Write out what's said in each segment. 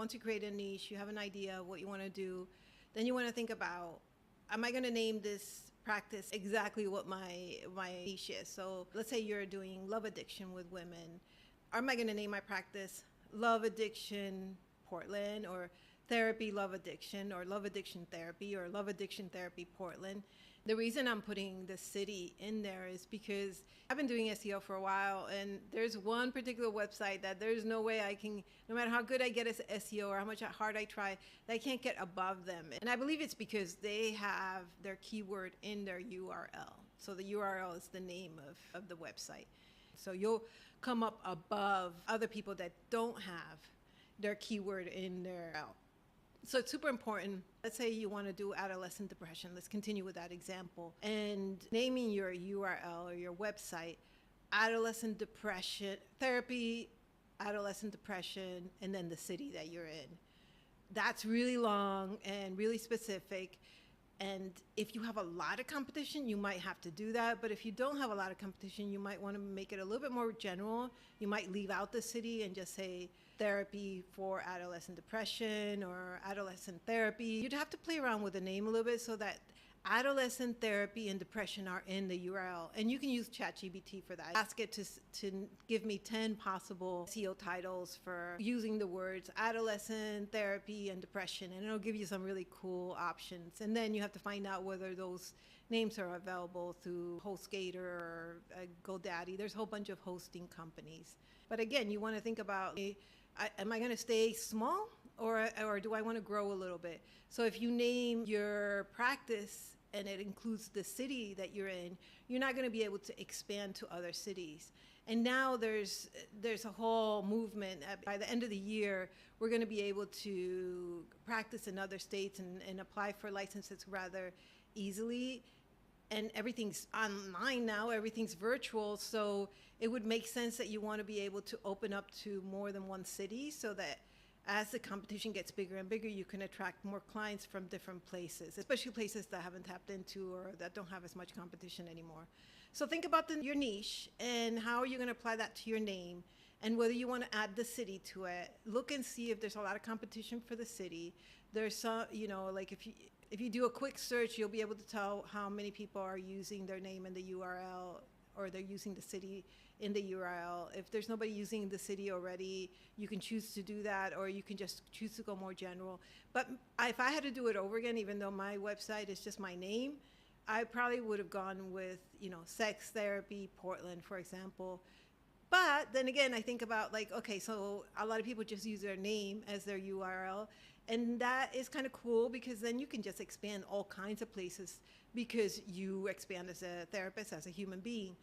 Once you create a niche, you have an idea of what you want to do, then you want to think about, am I going to name this practice exactly what my niche is? So let's say you're doing love addiction with women. Am I going to name my practice Love Addiction Portland, or Therapy Love Addiction, or Love Addiction Therapy, or Love Addiction Therapy Portland? The reason I'm putting the city in there is because I've been doing SEO for a while, and there's one particular website that there's no way I can, no matter how good I get as SEO or how much hard I try, that I can't get above them. And I believe it's because they have their keyword in their URL. So the URL is the name of the website. So you'll come up above other people that don't have their keyword in their URL. So it's super important. Let's say you want to do adolescent depression. Let's continue with that example. And naming your URL or your website, adolescent depression, therapy, adolescent depression, and then the city that you're in. That's really long and really specific. And if you have a lot of competition, you might have to do that. But if you don't have a lot of competition, you might want to make it a little bit more general. You might leave out the city and just say therapy for adolescent depression or adolescent therapy. You'd have to play around with the name a little bit so that adolescent therapy and depression are in the URL. And you can use ChatGPT for that. Ask it to give me 10 possible SEO titles for using the words adolescent therapy and depression, and it'll give you some really cool options. And then you have to find out whether those names are available through HostGator or GoDaddy. There's a whole bunch of hosting companies. But again, you want to think about, am I going to stay small, or do I want to grow a little bit? So if you name your practice and it includes the city that you're in, you're not going to be able to expand to other cities. And now there's a whole movement. By the end of the year, we're going to be able to practice in other states and apply for licenses rather easily. And everything's online now, everything's virtual. So it would make sense that you want to be able to open up to more than one city, so that as the competition gets bigger and bigger, you can attract more clients from different places, especially places that haven't tapped into or that don't have as much competition anymore. So think about your niche and how are you going to apply that to your name, and whether you want to add the city to it. Look and see if there's a lot of competition for the city. There's some, like if you do a quick search, you'll be able to tell how many people are using their name in the URL, or they're using the city in the URL. If there's nobody using the city already, you can choose to do that, or you can just choose to go more general. But if I had to do it over again, even though my website is just my name, I probably would have gone with, Sex Therapy Portland, for example. But then again, I think about okay, so a lot of people just use their name as their URL. And that is kind of cool, because then you can just expand all kinds of places because you expand as a therapist, as a human being.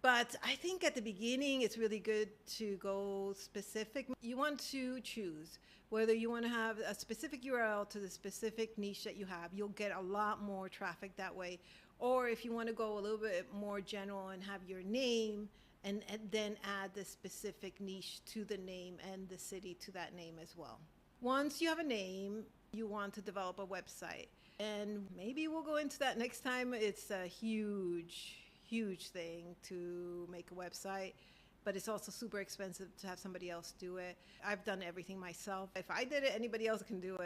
But I think at the beginning, it's really good to go specific. You want to choose whether you want to have a specific URL to the specific niche that you have. You'll get a lot more traffic that way. Or if you want to go a little bit more general and have your name and then add the specific niche to the name and the city to that name as well. Once you have a name, you want to develop a website. And maybe we'll go into that next time. It's a huge thing to make a website, but it's also super expensive to have somebody else do it. I've done everything myself. If I did it, anybody else can do it.